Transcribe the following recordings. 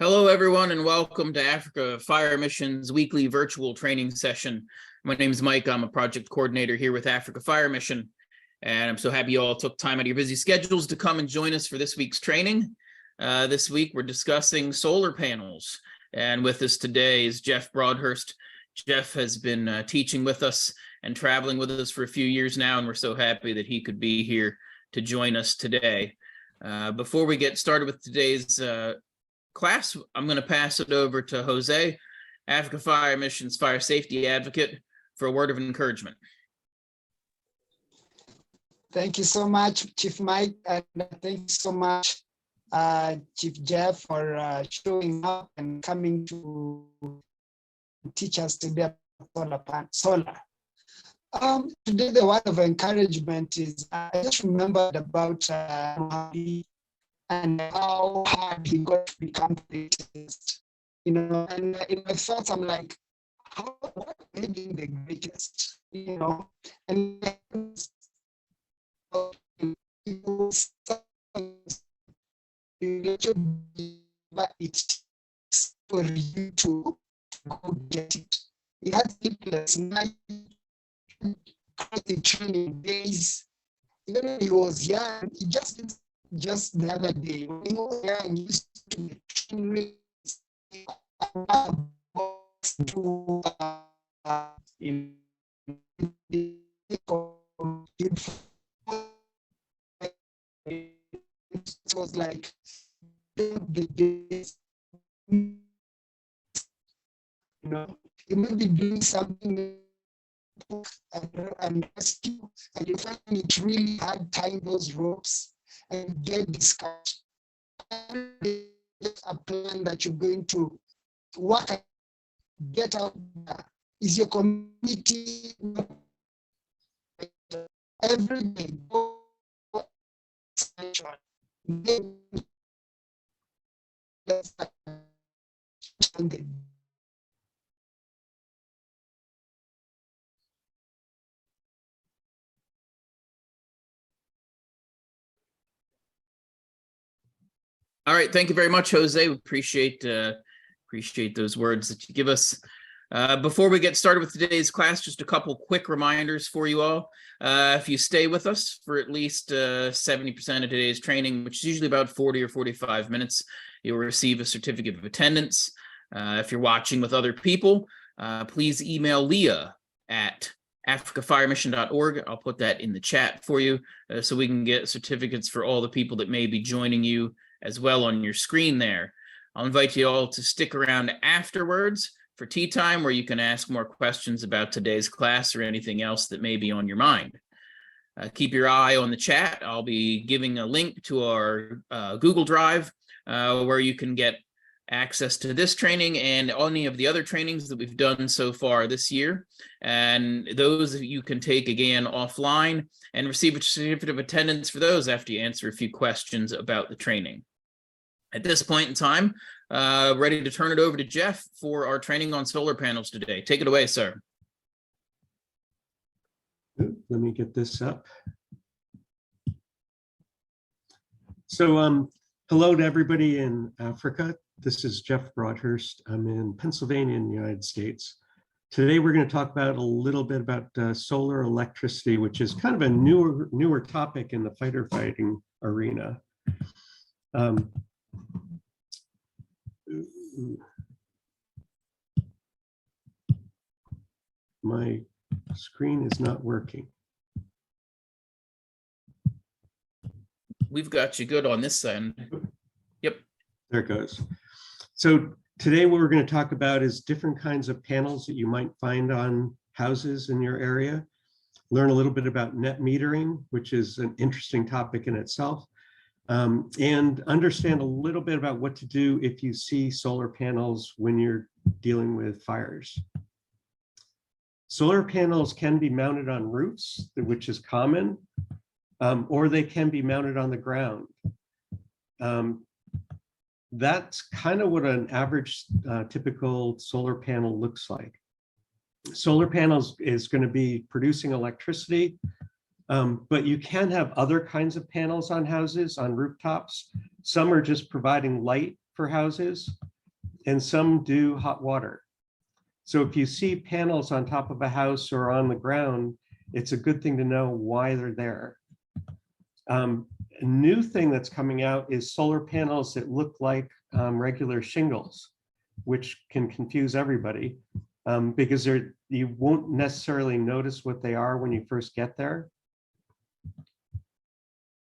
Hello, everyone, and welcome to Africa Fire Mission's weekly virtual training session. My name is Mike. I'm a project coordinator here with Africa Fire Mission, and I'm so happy you all took time out of your busy schedules to come and join us for this week's training. This week, we're discussing solar panels, and with us today is Jeff Broadhurst. Jeff has been teaching with us and traveling with us for a few years now, and we're so happy that he could be here to join us today. Before we get started with today's class, I'm going to pass it over to Jose, Africa Fire Mission's fire safety advocate, for a word of encouragement. Thank you so much, Chief Mike, and thank you so much, Chief Jeff, for showing up and coming to teach us today about solar. Today, the word of encouragement is, I just remembered about and how hard he got to become greatest, and in my thoughts, I'm like, what made him the greatest, and it takes for you to go get it. He had sleepless nights, crazy training days. Even when he was young, he just the other day, when he was young, he used to train it was like the days, you may be doing something and rescue, and you find it really hard tying those ropes and get discouraged. A plan that you're going to work and get out there. Is your community every day? All right, thank you very much, Jose. We appreciate those words that you give us. Before we get started with today's class, just a couple quick reminders for you all. If you stay with us for at least 70% of today's training, which is usually about 40 or 45 minutes, you'll receive a certificate of attendance. If you're watching with other people, please email Leah at africafiremission.org. I'll put that in the chat for you so we can get certificates for all the people that may be joining you as well on your screen there. I'll invite you all to stick around afterwards for tea time, where you can ask more questions about today's class or anything else that may be on your mind. Keep your eye on the chat. I'll be giving a link to our Google Drive where you can get access to this training and any of the other trainings that we've done so far this year. And those you can take again offline and receive a certificate of attendance for those after you answer a few questions about the training. At this point in time, ready to turn it over to Jeff for our training on solar panels today. Take it away, sir. Let me get this up. So hello to everybody in Africa. This is Jeff Broadhurst. I'm in Pennsylvania in the United States. Today we're going to talk about a little bit about solar electricity, which is kind of a newer topic in the fighting arena. My screen is not working. We've got you good on this end. Yep. There it goes. So today what we're going to talk about is different kinds of panels that you might find on houses in your area. Learn a little bit about net metering, which is an interesting topic in itself. And understand a little bit about what to do if you see solar panels when you're dealing with fires. Solar panels can be mounted on roofs, which is common, or they can be mounted on the ground. That's kind of what an average typical solar panel looks like. Solar panels is going to be producing electricity. But you can have other kinds of panels on houses, on rooftops. Some are just providing light for houses. and some do hot water. So if you see panels on top of a house or on the ground, it's a good thing to know why they're there. A new thing that's coming out is solar panels that look like regular shingles, which can confuse everybody because you won't necessarily notice what they are when you first get there.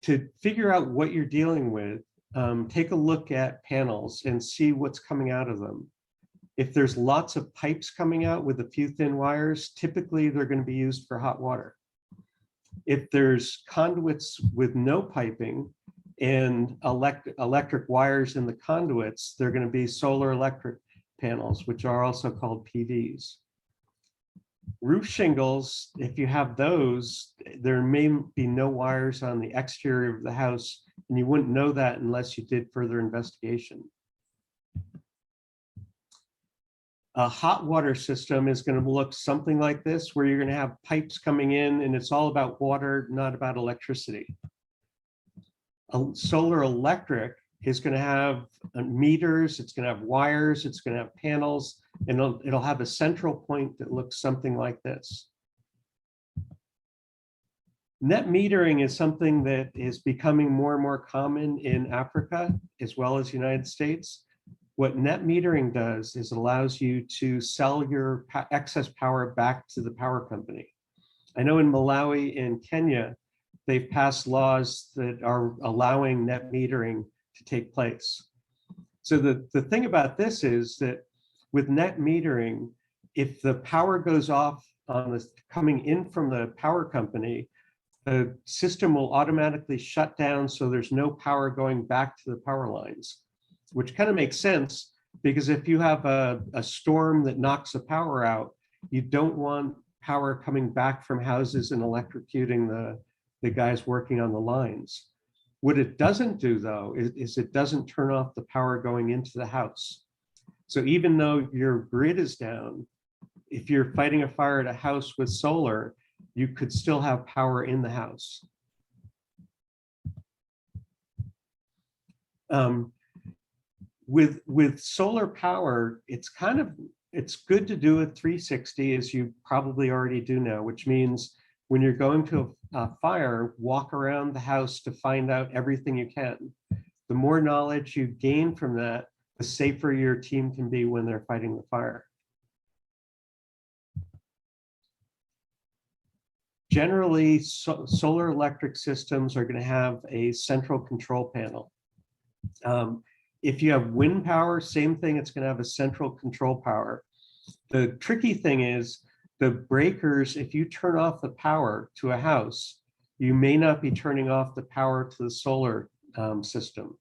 To figure out what you're dealing with, take a look at panels and see what's coming out of them. If there's lots of pipes coming out with a few thin wires, typically they're going to be used for hot water. If there's conduits with no piping and electric wires in the conduits, they're going to be solar electric panels, which are also called PVs. Roof shingles, if you have those, there may be no wires on the exterior of the house, and you wouldn't know that unless you did further investigation. A hot water system is going to look something like this, where you're going to have pipes coming in and it's all about water, not about electricity. A solar electric is going to have meters, it's going to have wires, it's going to have panels, and it'll have a central point that looks something like this. Net metering is something that is becoming more and more common in Africa as well as the United States. What net metering does is it allows you to sell your excess power back to the power company. I know in Malawi and Kenya, they've passed laws that are allowing net metering to take place. So the thing about this is that with net metering, if the power goes off on the coming in from the power company, the system will automatically shut down, so there's no power going back to the power lines, which kind of makes sense because if you have a storm that knocks the power out, you don't want power coming back from houses and electrocuting the guys working on the lines. What it doesn't do though is it doesn't turn off the power going into the house. So even though your grid is down, if you're fighting a fire at a house with solar, you could still have power in the house. With solar power, it's good to do a 360, as you probably already do know, which means when you're going to a fire, walk around the house to find out everything you can. The more knowledge you gain from that, the safer your team can be when they're fighting the fire. Generally, solar electric systems are going to have a central control panel. If you have wind power, same thing, it's going to have a central control power. The tricky thing is the breakers, if you turn off the power to a house, you may not be turning off the power to the solar system.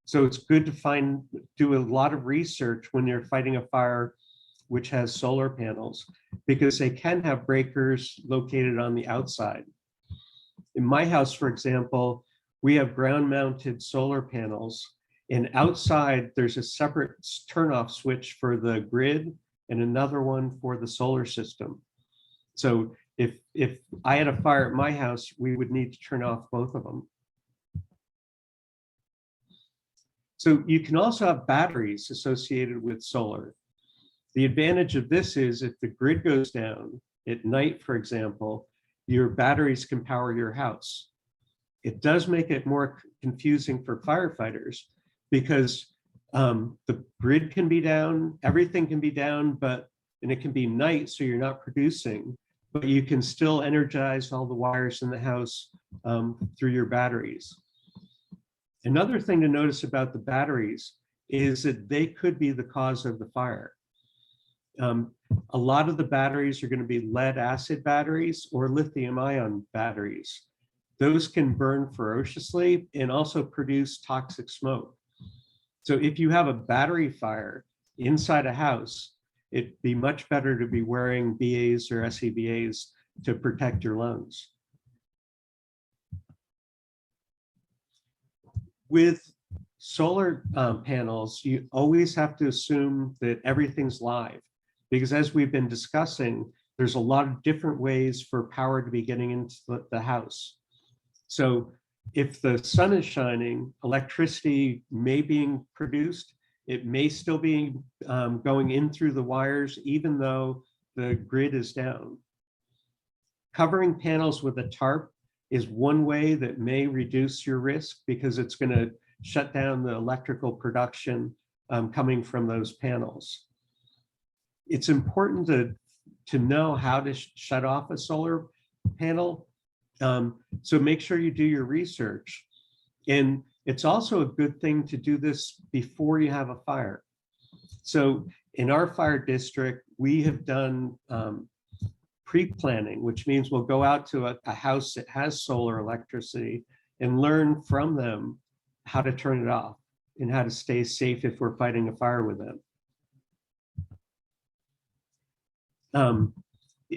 So it's good to do a lot of research when you're fighting a fire which has solar panels, because they can have breakers located on the outside. In my house, for example, we have ground-mounted solar panels, and outside there's a separate turn-off switch for the grid and another one for the solar system. So if I had a fire at my house, we would need to turn off both of them. So you can also have batteries associated with solar. The advantage of this is if the grid goes down at night, for example, your batteries can power your house. It does make it more confusing for firefighters because the grid can be down, everything can be down, and it can be night, so you're not producing, but you can still energize all the wires in the house through your batteries. Another thing to notice about the batteries is that they could be the cause of the fire. A lot of the batteries are going to be lead acid batteries or lithium ion batteries. Those can burn ferociously and also produce toxic smoke. So if you have a battery fire inside a house, it'd be much better to be wearing BAs or SCBAs to protect your lungs. With solar panels, you always have to assume that everything's live, because as we've been discussing, there's a lot of different ways for power to be getting into the house. So if the sun is shining, electricity may be being produced, It may still be going in through the wires, even though the grid is down. Covering panels with a tarp is one way that may reduce your risk because it's going to shut down the electrical production coming from those panels. It's important to know how to shut off a solar panel. So make sure you do your research. And it's also a good thing to do this before you have a fire. So in our fire district, we have done pre-planning, which means we'll go out to a house that has solar electricity and learn from them how to turn it off and how to stay safe if we're fighting a fire with them.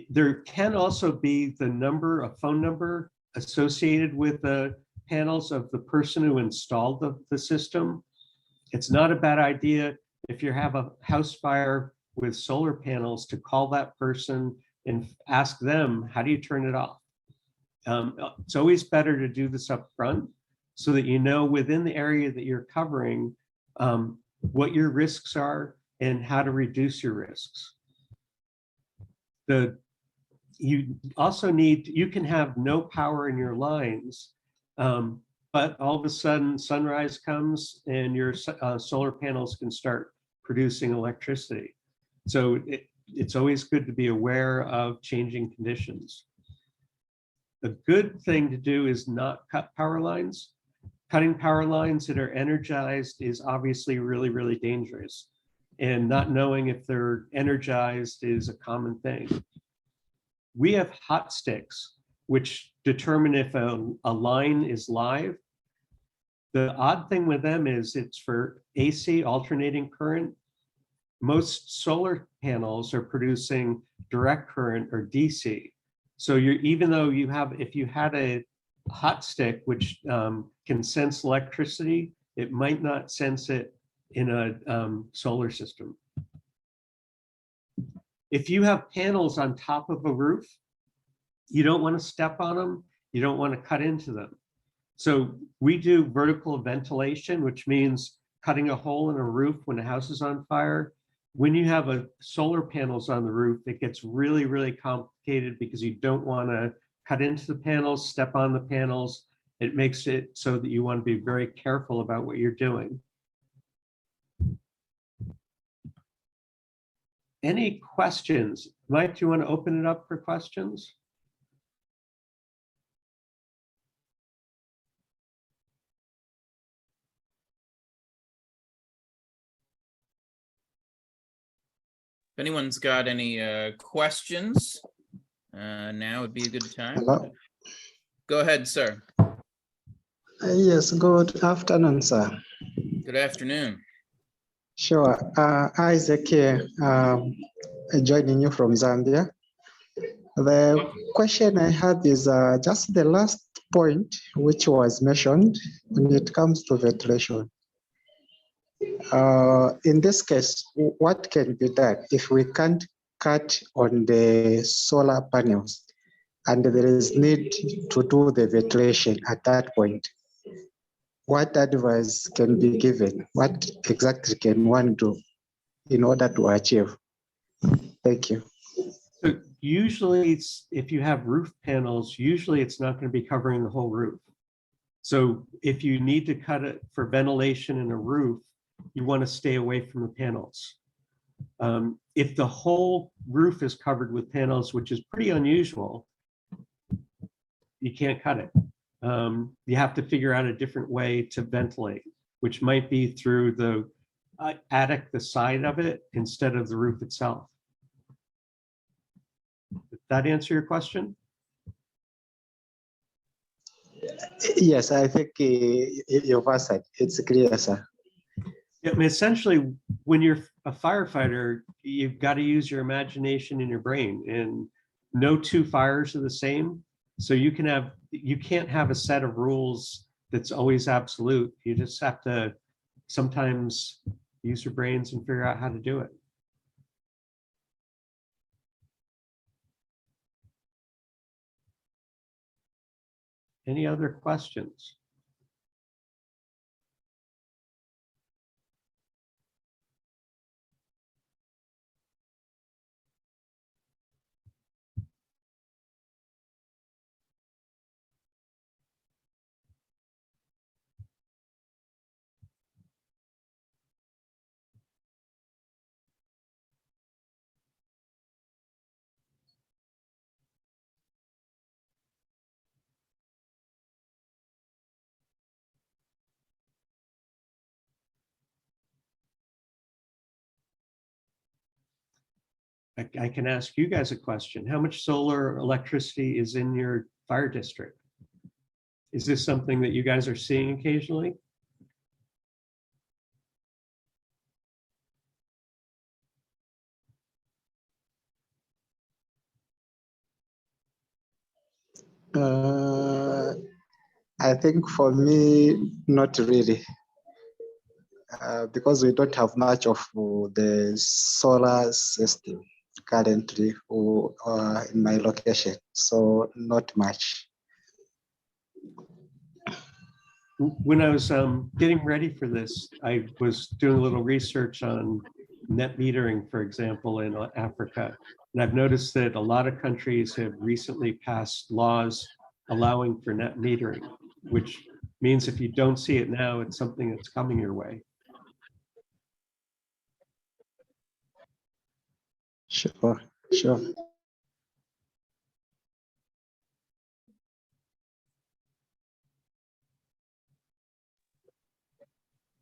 There can also be a phone number associated with the panels of the person who installed the system. It's not a bad idea if you have a house fire with solar panels to call that person and ask them, how do you turn it off? It's always better to do this up front so that you know within the area that you're covering what your risks are and how to reduce your risks. You also you can have no power in your lines, but all of a sudden sunrise comes and your solar panels can start producing electricity. So it's always good to be aware of changing conditions. A good thing to do is not cut power lines. Cutting power lines that are energized is obviously really, really dangerous. And not knowing if they're energized is a common thing. We have hot sticks, which determine if a line is live. The odd thing with them is it's for AC, alternating current. Most solar panels are producing direct current or DC. So even though if you had a hot stick, which can sense electricity, it might not sense it in a solar system. If you have panels on top of a roof, you don't want to step on them. You don't want to cut into them. So we do vertical ventilation, which means cutting a hole in a roof when a house is on fire. When you have solar panels on the roof, it gets really, really complicated because you don't want to cut into the panels, step on the panels. It makes it so that you want to be very careful about what you're doing. Any questions? Mike, do you want to open it up for questions? If anyone's got any questions, now would be a good time. Hello. Go ahead, sir. Yes, good afternoon, sir. Good afternoon. Sure. Isaac here, joining you from Zambia. The question I have is just the last point, which was mentioned when it comes to ventilation. In this case, what can be done if we can't cut on the solar panels and there is need to do the ventilation at that point? What advice can be given? What exactly can one do in order to achieve? Thank you. So usually if you have roof panels, usually it's not going to be covering the whole roof. So if you need to cut it for ventilation in a roof, you want to stay away from the panels. If the whole roof is covered with panels, which is pretty unusual, you can't cut it. You have to figure out a different way to ventilate, which might be through the attic, the side of it, instead of the roof itself. Did that answer your question? Yes, I think you've answered. It's clear, sir. Yeah, I mean, essentially, when you're a firefighter, you've got to use your imagination and your brain, and no two fires are the same. So you can't have a set of rules that's always absolute. You just have to sometimes use your brains and figure out how to do it. Any other questions? I can ask you guys a question. How much solar electricity is in your fire district? Is this something that you guys are seeing occasionally? I think for me, not really, because we don't have much of the solar system currently in my location, so not much. When I was getting ready for this, I was doing a little research on net metering, for example, in Africa. And I've noticed that a lot of countries have recently passed laws allowing for net metering, which means if you don't see it now, it's something that's coming your way. Sure, sure.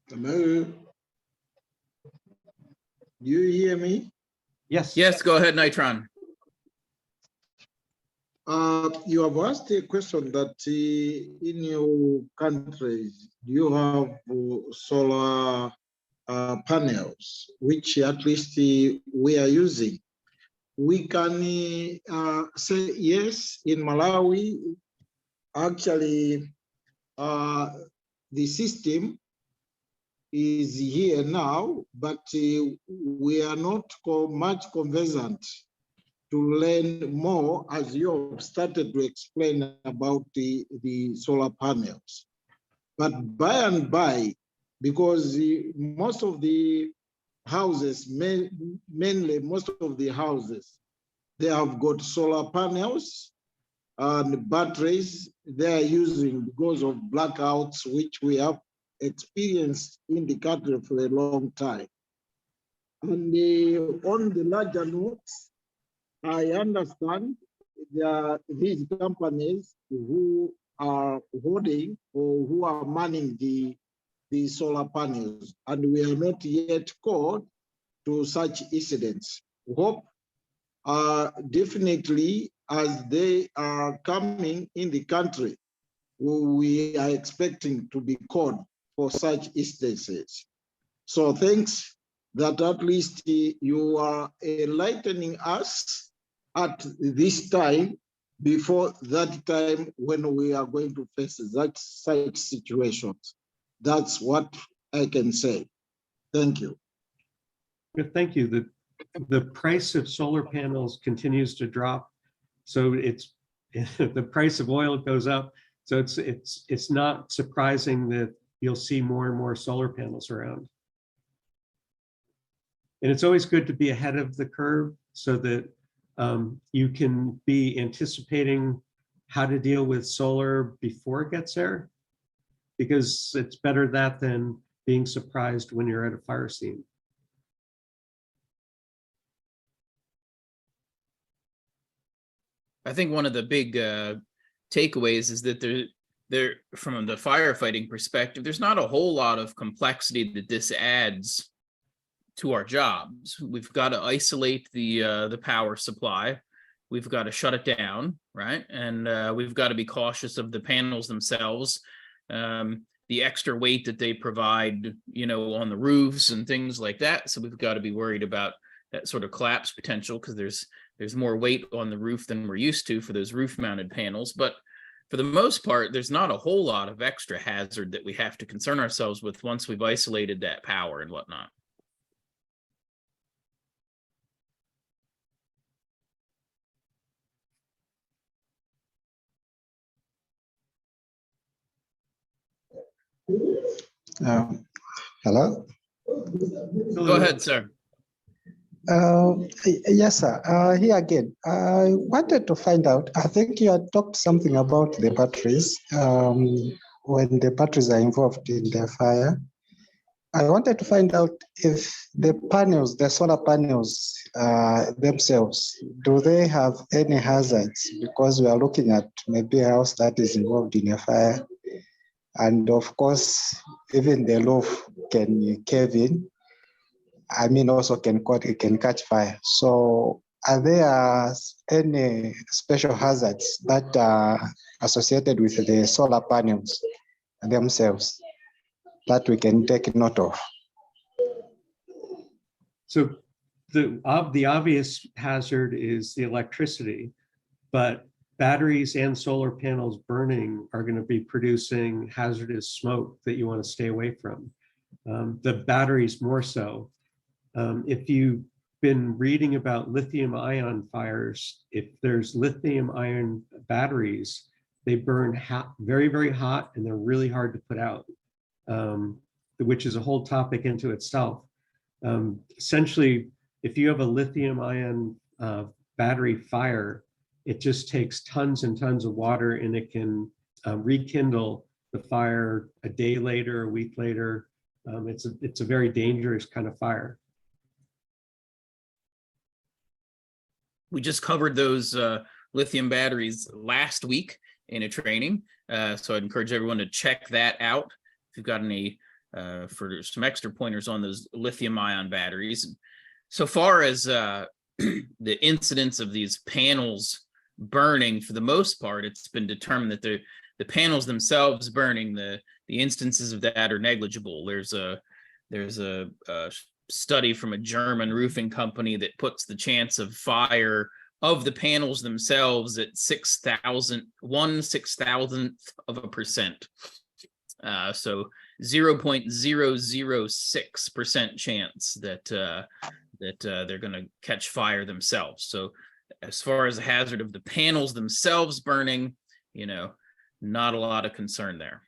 Hello. Do you hear me? Yes. Yes, go ahead, Nitron. You have asked a question that in your countries, you have solar panels, which at least we are using. We can say yes, in Malawi, actually, the system is here now, but we are not much conversant to learn more, as you have started to explain about the solar panels. But by and by, because most of the houses, mainly most of the houses, they have got solar panels and batteries they are using because of blackouts, which we have experienced in the country for a long time. And on the larger notes, I understand there are these companies who are holding or who are manning the solar panels, and we are not yet called to such incidents. Hope definitely as they are coming in the country, we are expecting to be called for such instances. So thanks that at least you are enlightening us at this time, before that time when we are going to face such situations. That's what I can say. Thank you. Thank you. The price of solar panels continues to drop. So it's the price of oil goes up. So it's not surprising that you'll see more and more solar panels around. And it's always good to be ahead of the curve so that you can be anticipating how to deal with solar before it gets there, because it's better that than being surprised when you're at a fire scene. I think one of the big takeaways is that there, from the firefighting perspective, there's not a whole lot of complexity that this adds to our jobs. We've got to isolate the power supply. We've got to shut it down, right? And we've got to be cautious of the panels themselves, the extra weight that they provide, on the roofs and things like that. So we've got to be worried about that sort of collapse potential, because there's more weight on the roof than we're used to for those roof mounted panels. But for the most part, there's not a whole lot of extra hazard that we have to concern ourselves with once we've isolated that power and whatnot. Hello? Go ahead, sir. Yes, sir. Here again, I wanted to find out, I think you had talked something about the batteries, when the batteries are involved in the fire. I wanted to find out if the panels, the solar panels themselves, do they have any hazards? Because we are looking at maybe a house that is involved in a fire. And of course, even the roof can cave in. I mean, also it can catch fire. So are there any special hazards that are associated with the solar panels themselves that we can take note of? So the obvious hazard is the electricity, but batteries and solar panels burning are going to be producing hazardous smoke that you want to stay away from. The batteries more so. If you've been reading about lithium ion fires, if there's lithium ion batteries, they burn very, very hot and they're really hard to put out, which is a whole topic into itself. Essentially, if you have a lithium ion battery fire, it just takes tons and tons of water and it can rekindle the fire a day later, a week later. It's a very dangerous kind of fire. We just covered those lithium batteries last week in a training. So I'd encourage everyone to check that out. If you've got any for some extra pointers on those lithium ion batteries. So far as the incidence of these panels burning, for the most part, it's been determined that the panels themselves burning, the instances of that are negligible. There's a study from a German roofing company that puts the chance of fire of the panels themselves at 1/6,000th of a percent. So 0.006% chance that they're going to catch fire themselves. So as far as the hazard of the panels themselves burning, not a lot of concern there.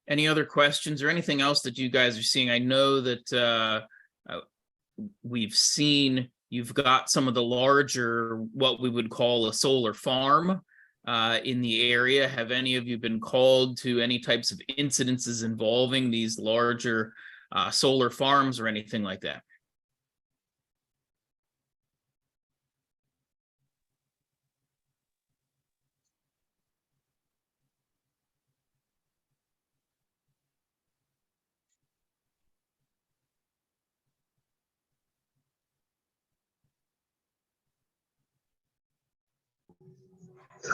Any other questions or anything else that you guys are seeing? I know that we've seen you've got some of the larger, what we would call a solar farm in the area. Have any of you been called to any types of incidences involving these larger solar farms or anything like that?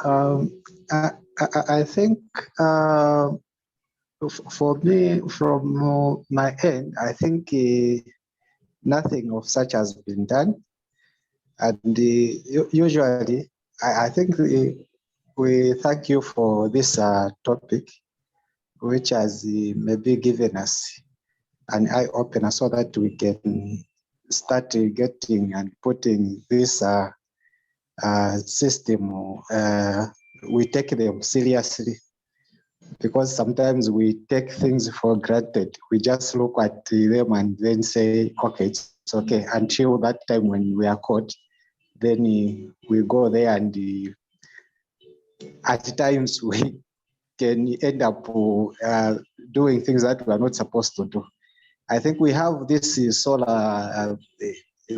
I think for me, from my end, I think nothing of such has been done. And usually, I think we thank you for this topic, which has maybe given us an eye opener so that we can start getting and putting this system, we take them seriously, because sometimes we take things for granted. We just look at them and then say, okay, it's okay, until that time when we are caught. Then we go there and at times we can end up doing things that we are not supposed to do. I think we have this solar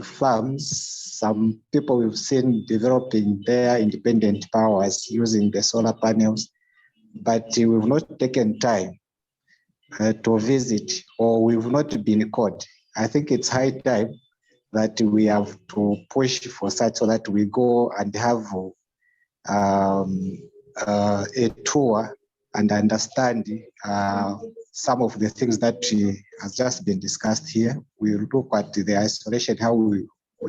farms. Some people we've seen developing their independent powers using the solar panels, but we've not taken time to visit, or we've not been caught. I think it's high time that we have to push for such, so that we go and have a tour and understand some of the things that has just been discussed here. We look at the isolation, how we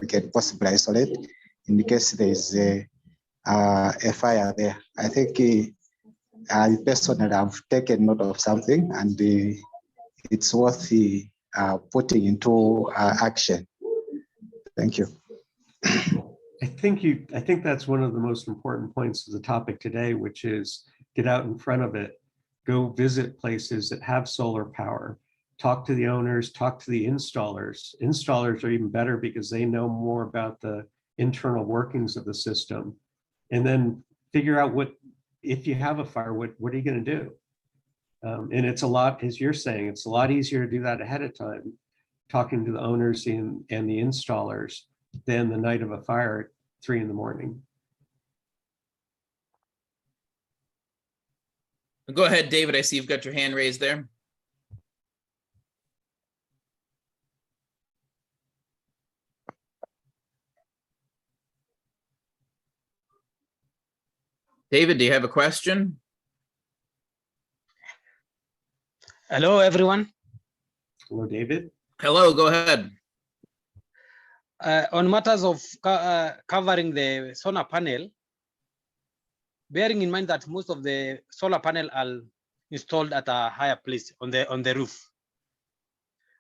can possibly isolate in case there is a fire there. I think I personally have taken note of something, and it's worth putting into action. Thank you. I think that's one of the most important points of the topic today, which is get out in front of it, go visit places that have solar power, talk to the owners, talk to the installers. Installers are even better because they know more about the internal workings of the system, and then figure out if you have a fire, what are you going to do? And it's a lot, as you're saying, it's a lot easier to do that ahead of time, talking to the owners and the installers, than the night of a fire. 3 in the morning. Go ahead, David. I see you've got your hand raised there. David, do you have a question? Hello, everyone. Hello, David. Hello, go ahead. On matters of covering the solar panel, bearing in mind that most of the solar panel are installed at a higher place on the roof,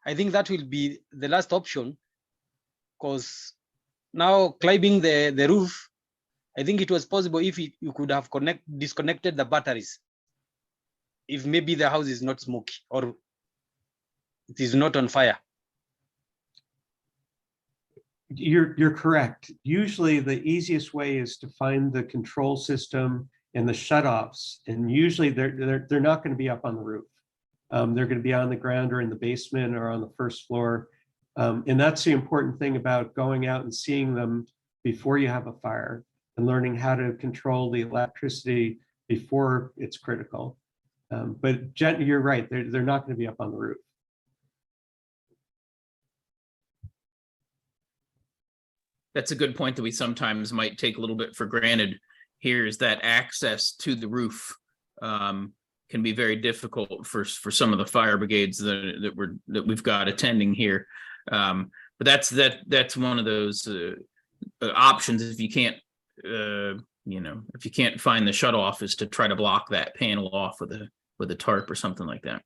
I think that will be the last option, because now climbing the roof, I think it was possible if you could have disconnected the batteries, if maybe the house is not smoky or it is not on fire. You're correct. Usually the easiest way is to find the control system and the shutoffs, and usually they're not going to be up on the roof. They're going to be on the ground or in the basement or on the first floor. And that's the important thing about going out and seeing them before you have a fire and learning how to control the electricity before it's critical. But you're right, they're not going to be up on the roof. That's a good point that we sometimes might take a little bit for granted here, is that access to the roof can be very difficult for some of the fire brigades that we've got attending here. But that's one of those options if you can't if you can't find the shut off, is to try to block that panel off with a tarp or something like that.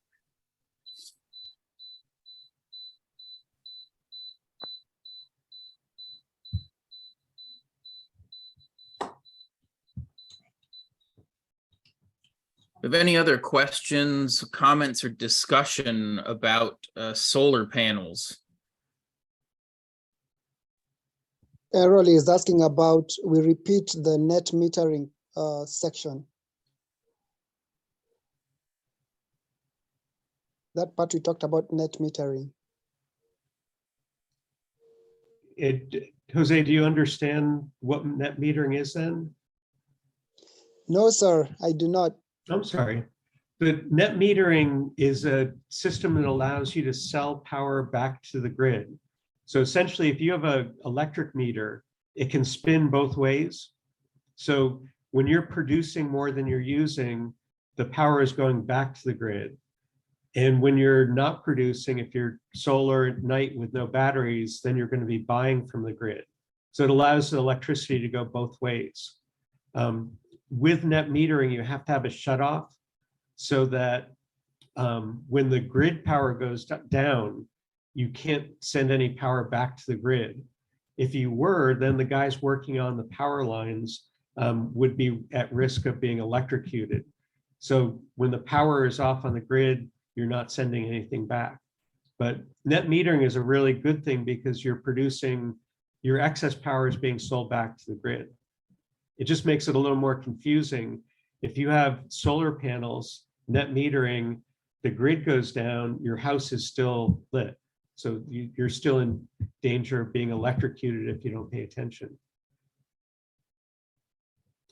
Have any other questions, comments, or discussion about solar panels? Errol is asking about, we repeat the net metering section. That part we talked about net metering. Jose, do you understand what net metering is then? No, sir, I do not. I'm sorry. The net metering is a system that allows you to sell power back to the grid. So essentially, if you have an electric meter, it can spin both ways. So when you're producing more than you're using, the power is going back to the grid. And when you're not producing, if you're solar at night with no batteries, then you're going to be buying from the grid. So it allows the electricity to go both ways. With net metering, you have to have a shutoff so that when the grid power goes down, you can't send any power back to the grid. If you were, then the guys working on the power lines would be at risk of being electrocuted. So when the power is off on the grid, you're not sending anything back. But net metering is a really good thing because you're producing, your excess power is being sold back to the grid. It just makes it a little more confusing. If you have solar panels, net metering, the grid goes down, your house is still lit. So you're still in danger of being electrocuted if you don't pay attention.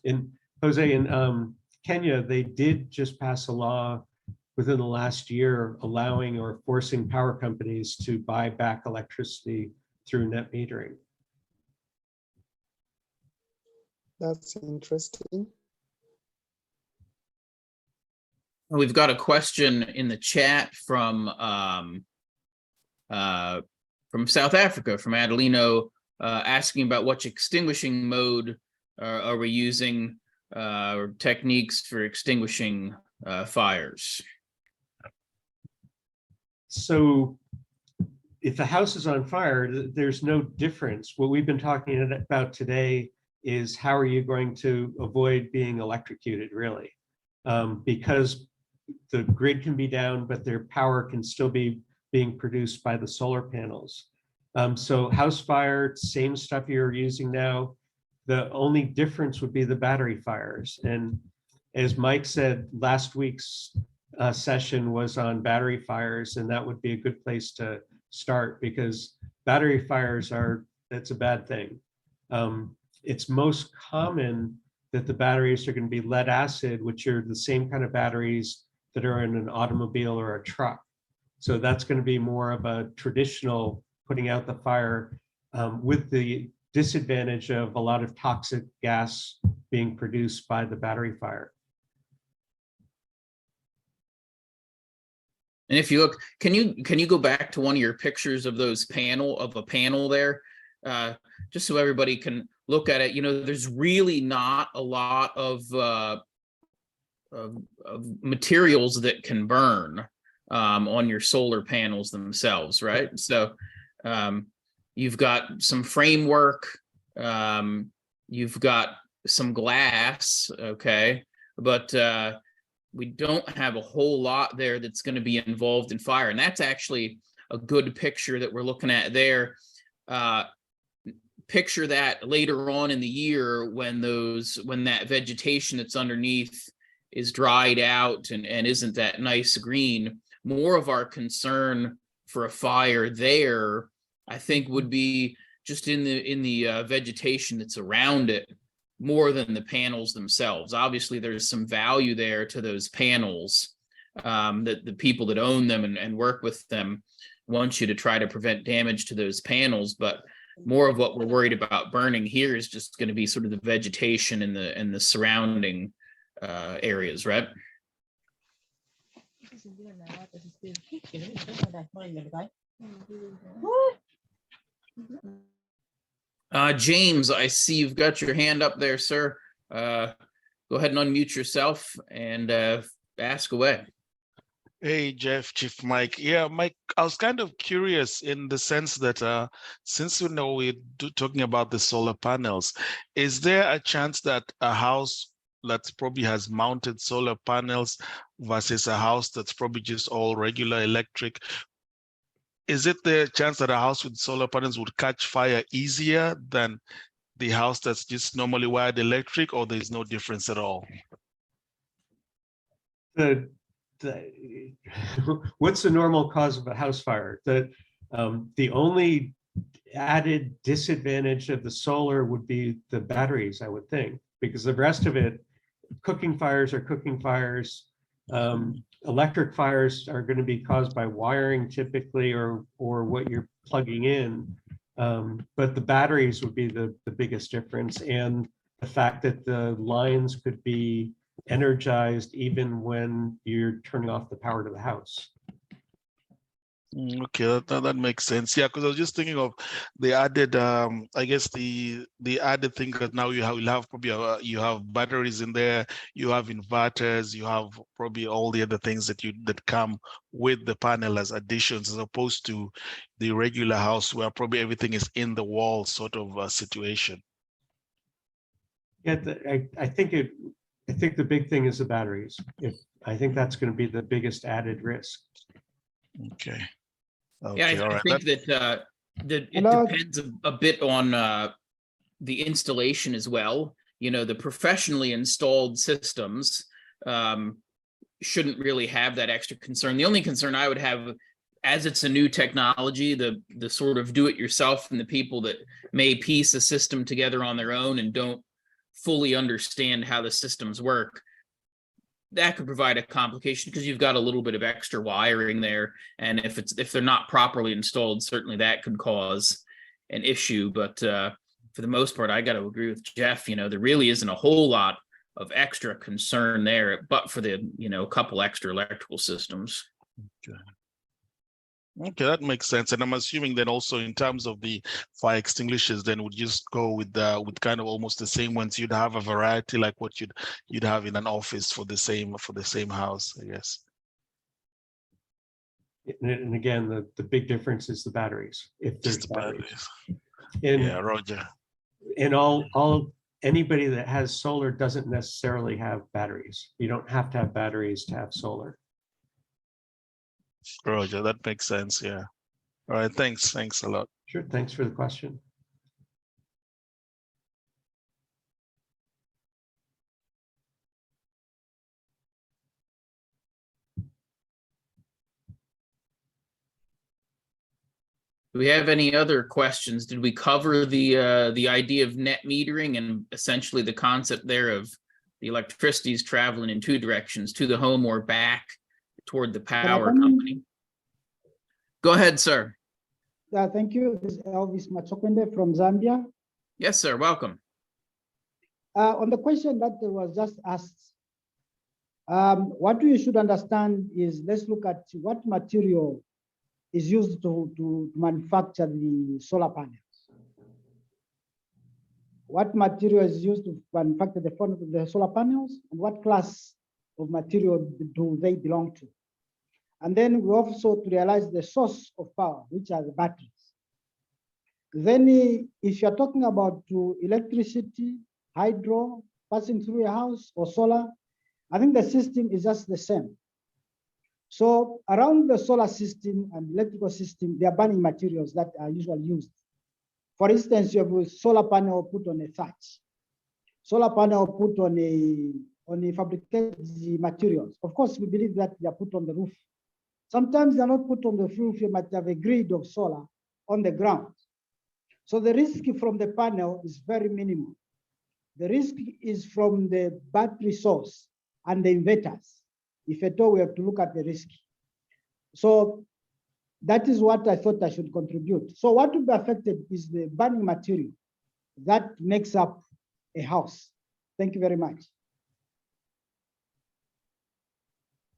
In Jose, in Kenya, they did just pass a law within the last year allowing or forcing power companies to buy back electricity through net metering. That's interesting. We've got a question in the chat from South Africa, from Adelino, asking about which extinguishing mode are we using, or techniques for extinguishing fires. So if the house is on fire, there's no difference. What we've been talking about today is how are you going to avoid being electrocuted, really? Because the grid can be down, but their power can still be being produced by the solar panels. So house fire, same stuff you're using now. The only difference would be the battery fires. And as Mike said, last week's session was on battery fires, and that would be a good place to start because battery fires that's a bad thing. it's most common that the batteries are going to be lead acid, which are the same kind of batteries that are in an automobile or a truck. So that's going to be more of a traditional putting out the fire, with the disadvantage of a lot of toxic gas being produced by the battery fire. And if you look, can you go back to one of your pictures of those a panel there? Just so everybody can look at it. You know, there's really not a lot of materials that can burn on your solar panels themselves, right? So you've got some framework, you've got some glass, okay, but we don't have a whole lot there that's going to be involved in fire. And that's actually a good picture that we're looking at there. Picture that later on in the year when that vegetation that's underneath is dried out and isn't that nice green. More of our concern for a fire there, I think, would be just in the vegetation that's around it, more than the panels themselves. Obviously, there's some value there to those panels, that the people that own them and work with them want you to try to prevent damage to those panels. But more of what we're worried about burning here is just going to be sort of the vegetation and the surrounding areas, right? James, I see you've got your hand up there, sir. Go ahead and unmute yourself and ask away. Hey, Jeff, Chief Mike. Yeah, Mike, I was kind of curious in the sense that since we're talking about the solar panels, is there a chance that a house that probably has mounted solar panels versus a house that's probably just all regular electric, is it the chance that a house with solar panels would catch fire easier than the house that's just normally wired electric, or there's no difference at all? What's the normal cause of a house fire? The only added disadvantage of the solar would be the batteries, I would think, because the rest of it, cooking fires are cooking fires. Electric fires are going to be caused by wiring typically, or what you're plugging in. But the batteries would be the biggest difference, and the fact that the lines could be energized even when you're turning off the power to the house. Okay, that makes sense. Yeah, because I was just thinking of the added, I guess the added thing that now you'll have probably you have batteries in there, you have inverters, you have probably all the other things that come with the panel as additions, as opposed to the regular house where probably everything is in the wall sort of situation. Yeah, I think the big thing is the batteries. I think that's going to be the biggest added risk. Okay. Yeah, Okay, all I right. think that it Hello? depends a bit on the installation as well. You know, the professionally installed systems shouldn't really have that extra concern. The only concern I would have, as it's a new technology, the sort of do-it-yourself and the people that may piece a system together on their own and don't fully understand how the systems work, that could provide a complication because you've got a little bit of extra wiring there. And if they're not properly installed, certainly that could cause an issue. But for the most part, I got to agree with Jeff. You know, there really isn't a whole lot of extra concern there, but for the, couple extra electrical systems. Okay, that makes sense. And I'm assuming then also in terms of the fire extinguishers, then would just go with kind of almost the same ones. You'd have a variety like what you'd have in an office for the same house, I guess. And again, the big difference is the batteries. If there's Just the batteries. Yeah, Roger. And anybody that has solar doesn't necessarily have batteries. You don't have to have batteries to have solar. Roger, that makes sense. Yeah. All right. Thanks a lot. Sure. Thanks for the question. we have any other questions? Did we cover the idea of net metering and essentially the concept there of the electricity is traveling in two directions, to the home or back toward the power company? Go ahead, sir. Thank you. This is Elvis Machokwende from Zambia. Yes, sir. Welcome. On the question that was just asked, what you should understand is, let's look at what material is used to manufacture the solar panels. What material is used to manufacture the solar panels, and what class of material do they belong to? And then we also to realize the source of power, which are the batteries. Then if you're talking about electricity, hydro, passing through a house, or solar, I think the system is just the same. So around the solar system and electrical system, there are burning materials that are usually used. For instance, you have a solar panel put on a thatch, solar panel put on a fabricated materials. Of course, we believe that they are put on the roof. Sometimes they're not put on the roof, you might have a grid of solar on the ground. So the risk from the panel is very minimal. The risk is from the battery source and the inverters. If at all, we have to look at the risk. So that is what I thought I should contribute. So what will be affected is the burning material that makes up a house. Thank you very much.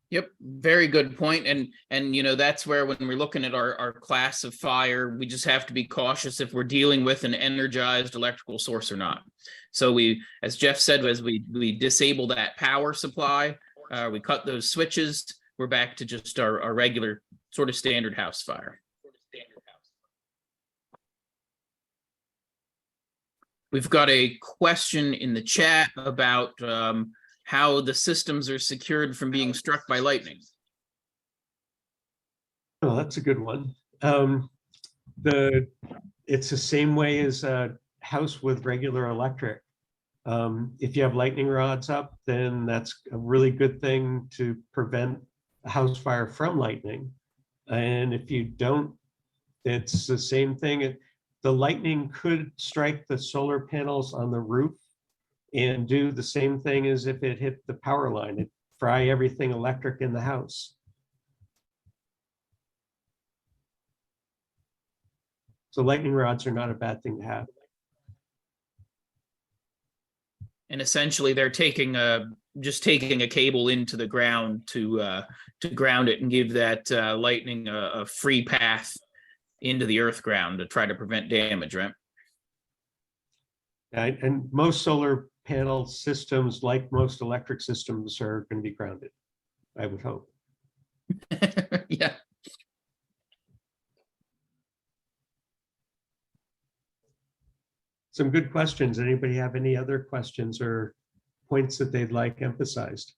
Yep, very good point. And you know, that's where when we're looking at our class of fire, we just have to be cautious if we're dealing with an energized electrical source or not. So we, as Jeff said, as we disable that power supply, we cut those switches, we're back to just our regular sort of standard house fire. We've got a question in the chat about how the systems are secured from being struck by lightning. Oh, that's a good one. It's the same way as a house with regular electric. If you have lightning rods up, then that's a really good thing to prevent a house fire from lightning. And if you don't, it's the same thing. The lightning could strike the solar panels on the roof and do the same thing as if it hit the power line. It'd fry everything electric in the house. So lightning rods are not a bad thing to have. And essentially they're taking just taking a cable into the ground to ground it and give that lightning a free path into the earth ground to try to prevent damage, right? And most solar panel systems, like most electric systems, are going to be grounded, I would hope. Yeah. Some good questions. Anybody have any other questions or points that they'd like emphasized?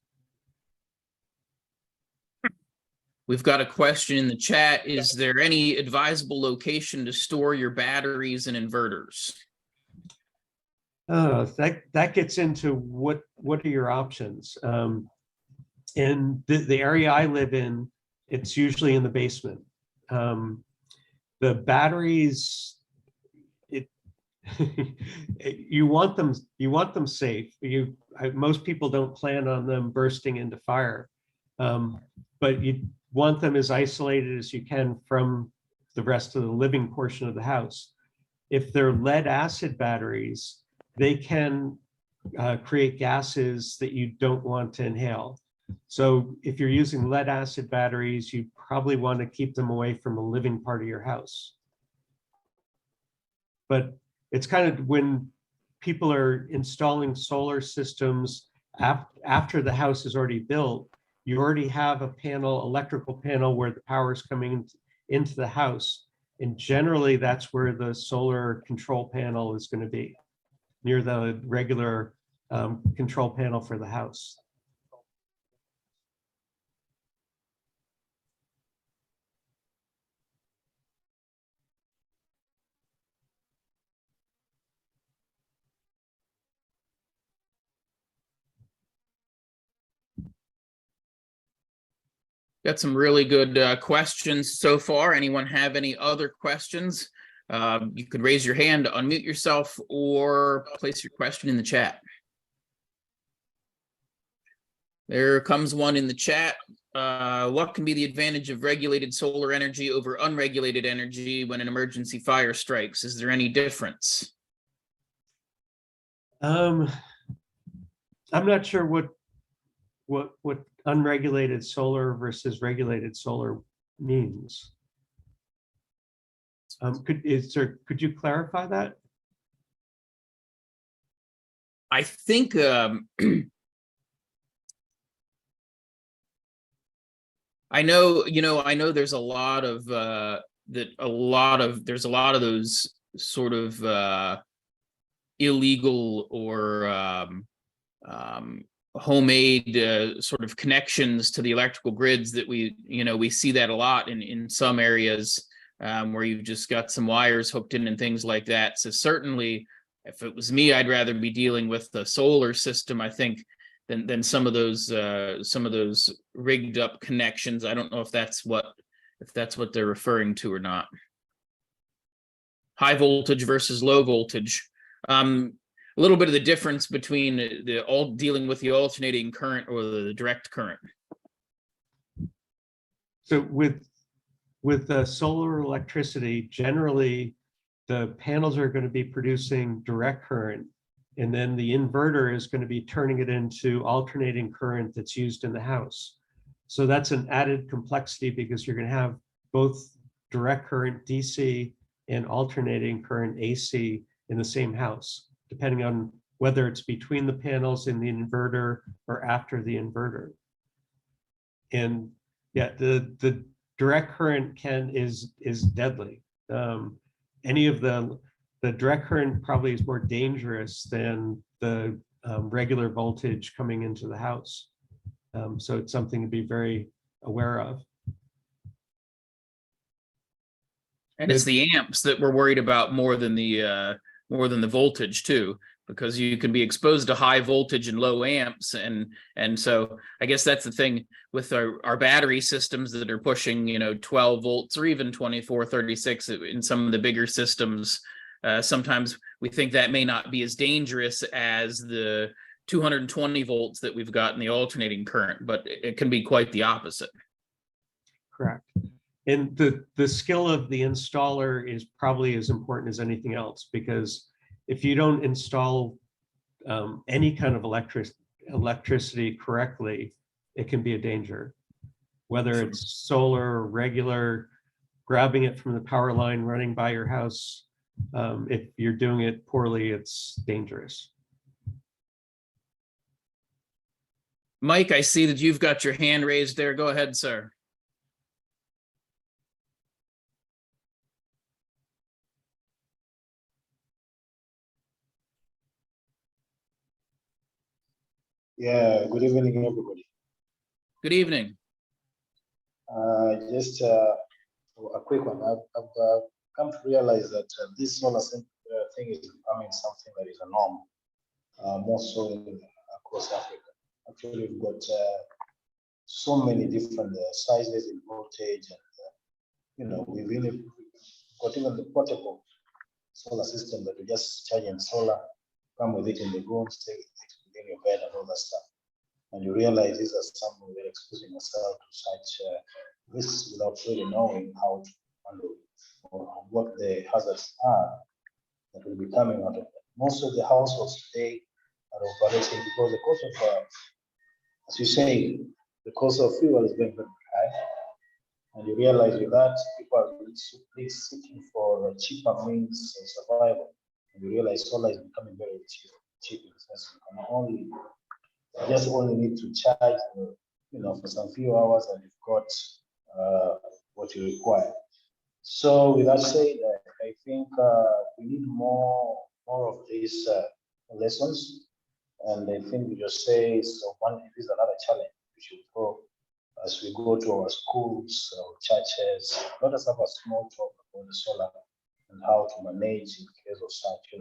We've got a question in the chat. Is there any advisable location to store your batteries and inverters? That gets into what are your options? In the area I live in, it's usually in the basement. The batteries, you want them safe. Most people don't plan on them bursting into fire, but you want them as isolated as you can from the rest of the living portion of the house. If they're lead acid batteries, they can create gases that you don't want to inhale. So if you're using lead acid batteries, you probably want to keep them away from the living part of your house. But it's kind of when people are installing solar systems after the house is already built, you already have a panel, electrical panel, where the power is coming into the house. And generally that's where the solar control panel is going to be, near the regular control panel for the house. Got some really good questions so far. Anyone have any other questions? You could raise your hand, unmute yourself, or place your question in the chat. There comes one in the chat. What can be the advantage of regulated solar energy over unregulated energy when an emergency fire strikes? Is there any difference? I'm not sure what unregulated solar versus regulated solar means. Could you clarify that? I think I know there's a lot of there's a lot of those sort of illegal or homemade sort of connections to the electrical grids that we see that a lot in some areas where you've just got some wires hooked in and things like that. So certainly, if it was me, I'd rather be dealing with the solar system, I think, than some of those rigged up connections. I don't know if that's what they're referring to or not. High voltage versus low voltage. A little bit of the difference between dealing with the alternating current or the direct current. So with solar electricity, generally the panels are going to be producing direct current, and then the inverter is going to be turning it into alternating current that's used in the house. So that's an added complexity because you're going to have both direct current DC and alternating current AC in the same house, depending on whether it's between the panels in the inverter or after the inverter. And yeah, the direct current is deadly. Any of the direct current probably is more dangerous than the regular voltage coming into the house. So it's something to be very aware of. And it's the amps that we're worried about more than the voltage too, because you can be exposed to high voltage and low amps, and so I guess that's the thing with our battery systems that are pushing 12 volts or even 24, 36 in some of the bigger systems. Sometimes we think that may not be as dangerous as the 220 volts that we've got in the alternating current, but it can be quite the opposite. Correct. And the skill of the installer is probably as important as anything else, because if you don't install any kind of electricity correctly, it can be a danger. Whether it's solar or regular, grabbing it from the power line, running by your house, if you're doing it poorly, it's dangerous. Mike, I see that you've got your hand raised there. Go ahead, sir. Yeah, good evening, everybody. Good evening. Just a quick one. I've come to realize that this solar thing is becoming something that is a norm, more so across Africa. Actually, we've got so many different sizes in voltage, and we've really got even the portable solar system that you just charge in solar, come with it in the room, stay within your bed and all that stuff. And you realize these are something we're exposing yourself to such risks without really knowing how to handle it or what the hazards are that will be coming out of it. Most of the households today are operating because the cost of, as you say, the cost of fuel is very, very high. And you realize with that, people are really seeking for cheaper means of survival. And you realize solar is becoming very cheap in the sense you can only need to charge, for some few hours, and you've got what you require. So with that said, I think we need more of these lessons, and I think we just say so. One is another challenge we should go as we go to our schools, our churches. Let us have a small talk about the solar and how to manage in case of such.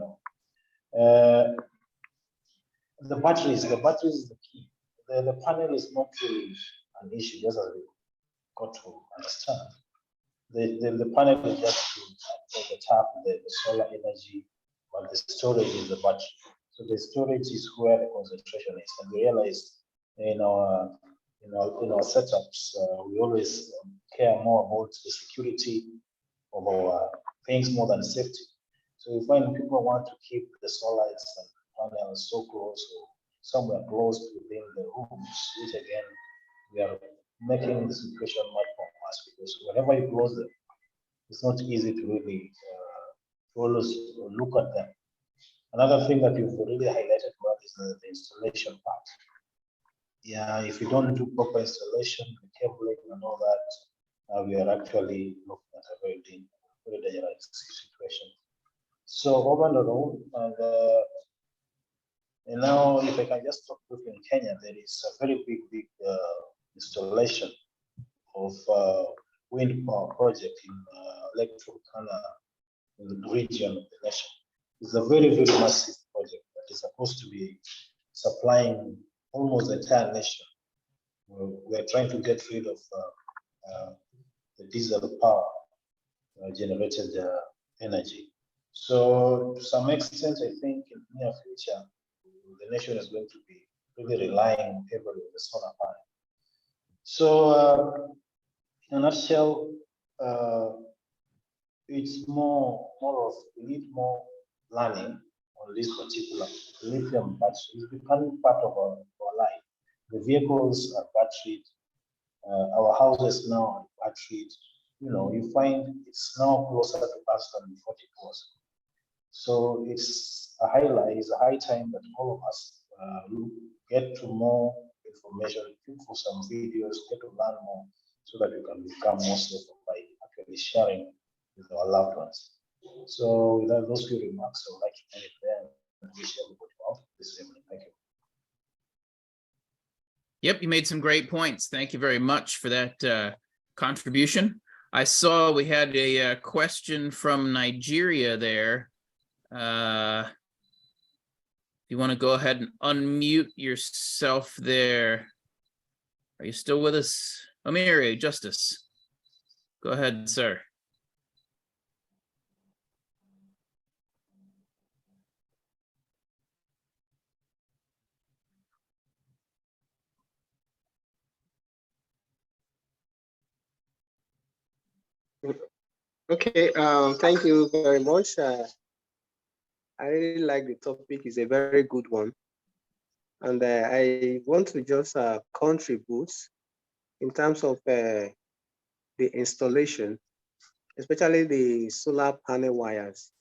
The batteries is the key. The panel is not really an issue, just as got to understand. The panel is just for the tap, the solar energy, but the storage is the battery. So the storage is where the concentration is. And we realize in our setups, we always care more about the security of our things more than safety. So we find people want to keep the solars and panels so close or somewhere close within the rooms, which again, we are making the situation much more worse because whenever you close them, it's not easy to really always look at them. Another thing that you've really highlighted about is the installation part. Yeah, if you don't do proper installation, the cabling and all that, we are actually looking at a very dangerous situation. So over and all, and now if I can just talk in Kenya, there is a very big installation of wind power project in Lake Turkana in the region of the nation. It's a very massive project that is supposed to be supplying almost the entire nation. We're trying to get rid of the diesel power generated energy. So to some extent, I think in the near future, the nation is going to be really relying heavily on the solar panel. So in a nutshell, it's more of we need more learning on this particular lithium battery. It's becoming part of our life. The vehicles are batteried. Our houses now are batteried. You know, you find it's now closer to us than before it was. So it's a high time that all of us get to more information, look for some videos, get to learn more, so that we can become more safe by actually sharing with our loved ones. So with those few remarks, I would like to end it there and wish everybody well this evening. Thank you. Yep, you made some great points. Thank you very much for that contribution. I saw we had a question from Nigeria there. If you want to go ahead and unmute yourself there. Are you still with us? Amiri, Justice. Go ahead, sir. Okay, thank you very much. I really like the topic. It's a very good one. And I want to just contribute in terms of the installation, especially the solar panel wires.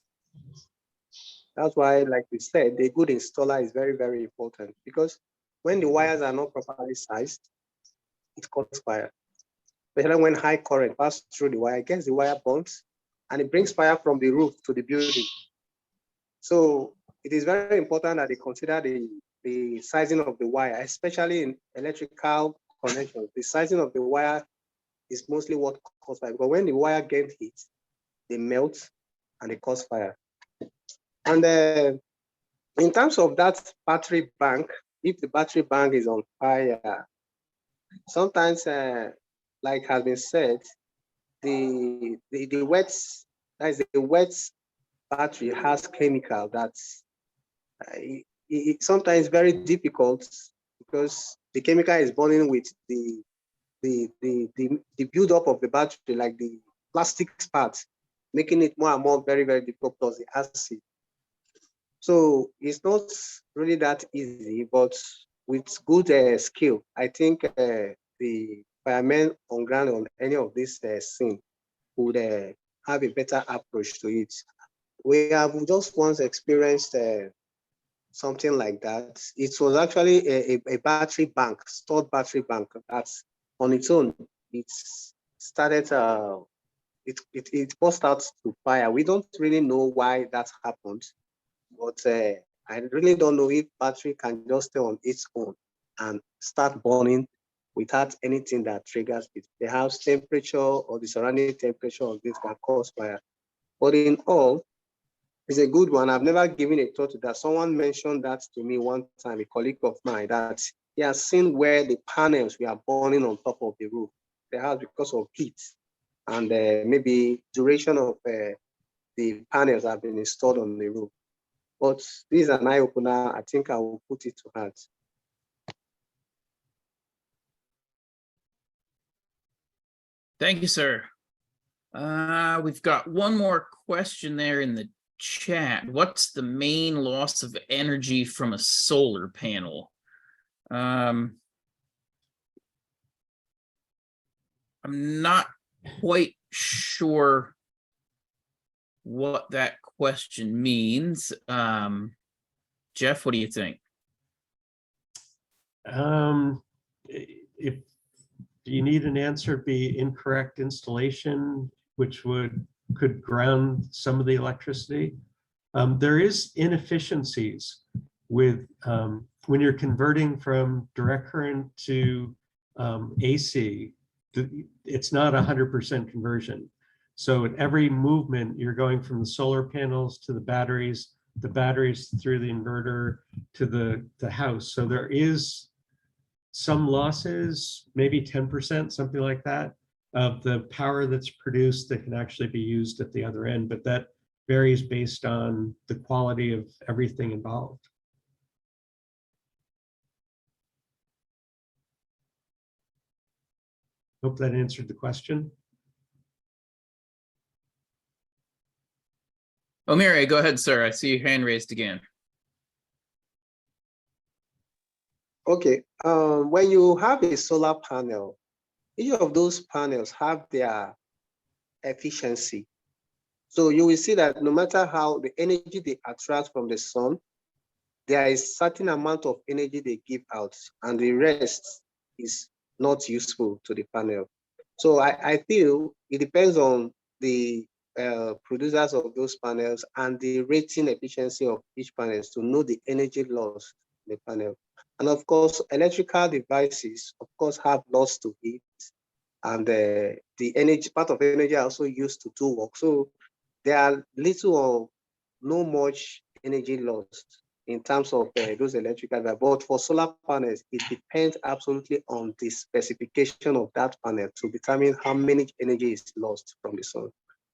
That's why, like we said, the good installer is very important, because when the wires are not properly sized, it causes fire. Especially when high current passes through the wire, it gets the wire burnt, and it brings fire from the roof to the building. So it is very important that they consider the sizing of the wire, especially in electrical connections. The sizing of the wire is mostly what causes fire, because when the wire gets heat, they melt and they cause fire. And in terms of that battery bank, if the battery bank is on fire, sometimes, like has been said, the wet battery has chemical that's sometimes very difficult, because the chemical is burning with the buildup of the battery, like the plastic parts, making it more and more very difficult, plus the acid. So it's not really that easy, but with good skill, I think the firemen on ground on any of this scene would have a better approach to it. We have just once experienced something like that. It was actually a battery bank, stored battery bank, that's on its own. It started, it burst out to fire. We don't really know why that happened, but I really don't know if battery can just stay on its own and start burning without anything that triggers it. Perhaps temperature or the surrounding temperature of this can cause fire. But in all, it's a good one. I've never given a thought to that. Someone mentioned that to me one time, a colleague of mine, that he has seen where the panels were burning on top of the roof. the house because of heat and maybe duration of the panels have been installed on the roof. But this is an eye opener. I think I will put it to heart. Thank you, sir. We've got one more question there in the chat. What's the main loss of energy from a solar panel? I'm not quite sure what that question means. Jeff, what do you think? If you need an answer, be incorrect installation, which could ground some of the electricity. There is inefficiencies with when you're converting from direct current to AC. It's not 100% conversion. So at every movement, you're going from the solar panels to the batteries through the inverter to the house. So there is some losses, maybe 10%, something like that, of the power that's produced that can actually be used at the other end. But that varies based on the quality of everything involved. Hope that answered the question. Omiri, go ahead, sir. I see your hand raised again. Okay, when you have a solar panel, each of those panels have their efficiency. So you will see that no matter how the energy they attract from the sun, there is certain amount of energy they give out, and the rest is not useful to the panel. So I feel it depends on the producers of those panels and the rating efficiency of each panel to know the energy loss in the panel. And of course, electrical devices, of course, have loss to it, and the energy, part of energy are also used to do work. So there are little or no much energy lost in terms of those electrical, but for solar panels, it depends absolutely on the specification of that panel to determine how many energy is lost from the sun,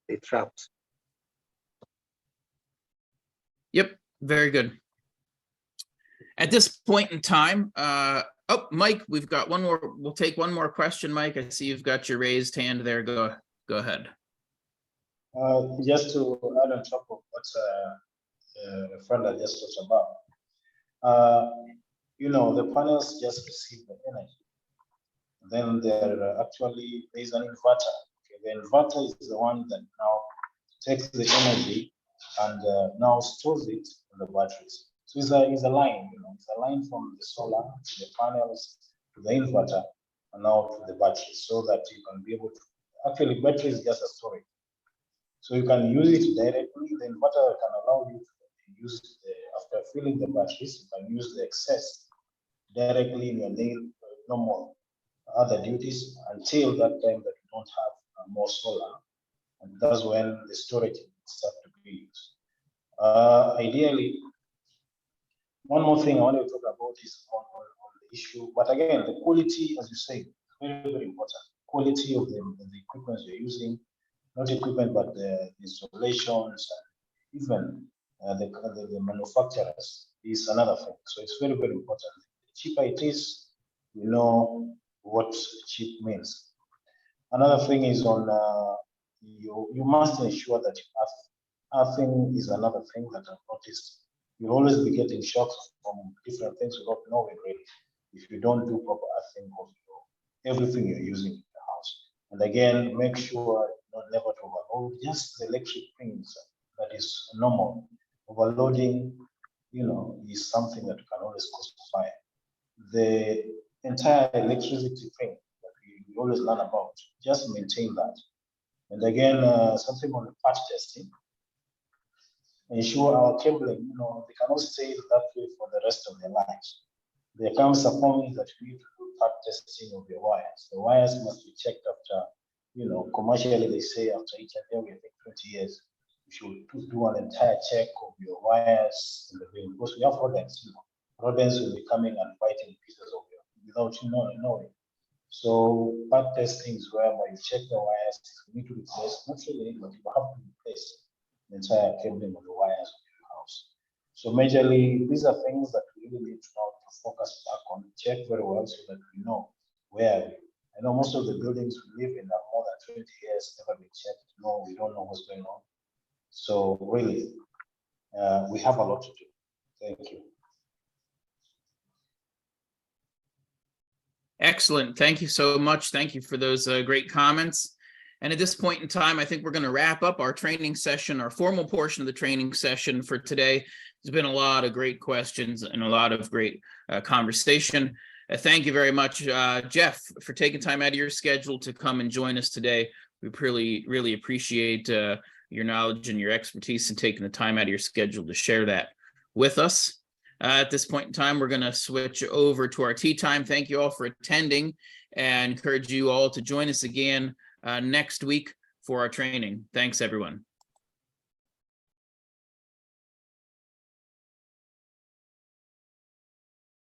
they trapped. Yep, very good. At this point in time, oh, Mike, we've got one more. We'll take one more question, Mike. I see you've got your raised hand there. Go ahead. Just to add on top of what a friend I just talked about, you know, the panels just receive the energy. Then there's an inverter. Okay, the inverter is the one that now takes the energy and now stores it in the batteries. So it's a line, you know, it's a line from the solar to the panels to the inverter and now to the batteries, so that you can be able to, actually battery is just a storage. So you can use it directly. The inverter can allow you to use after filling the batteries, you can use the excess directly in your normal other duties until that time that you don't have more solar. And that's when the storage starts to be used. Ideally, one more thing I want to talk about is on the issue, but again, the quality, as you say, is very, very important. Quality of the equipment you're using, not equipment, but the installations, and even the manufacturers is another thing. So it's very, very important. The cheaper it is, you know what cheap means. Another thing is on you must ensure that earthing is another thing that I've noticed. You'll always be getting shocks from different things without knowing really, if you don't do proper earthing of everything you're using in the house. And again, make sure never to overload just the electric things that is normal. Overloading, you know, is something that can always cause fire. The entire electricity thing that we always learn about, just maintain that. And again, something on the part testing. Ensure our cabling, you know, they cannot stay that way for the rest of their lives. There comes a point that we need to do part testing of the wires. The wires must be checked after, you know, commercially they say after each and every 20 years, you should do an entire check of your wires in the vein, because we have rodents, you know. Rodents will be coming and biting pieces of you without you knowing. So part testing is whereby you check the wires, if you need to replace, not really, but you have to replace the entire cabling of the wires of your house. So majorly, these are things that we really need to now to focus back on, check very well so that we know where are we. I know most of the buildings we live in are more than 20 years, never been checked. No, we don't know what's going on. So really, we have a lot to do. Thank you. Excellent. Thank you so much. Thank you for those great comments. And at this point in time, I think we're going to wrap up our training session, our formal portion of the training session for today. There's been a lot of great questions and a lot of great conversation. Thank you very much, Jeff, for taking time out of your schedule to come and join us today. We really appreciate your knowledge and your expertise and taking the time out of your schedule to share that with us. At this point in time, we're going to switch over to our tea time. Thank you all for attending and encourage you all to join us again next week for our training. Thanks, everyone.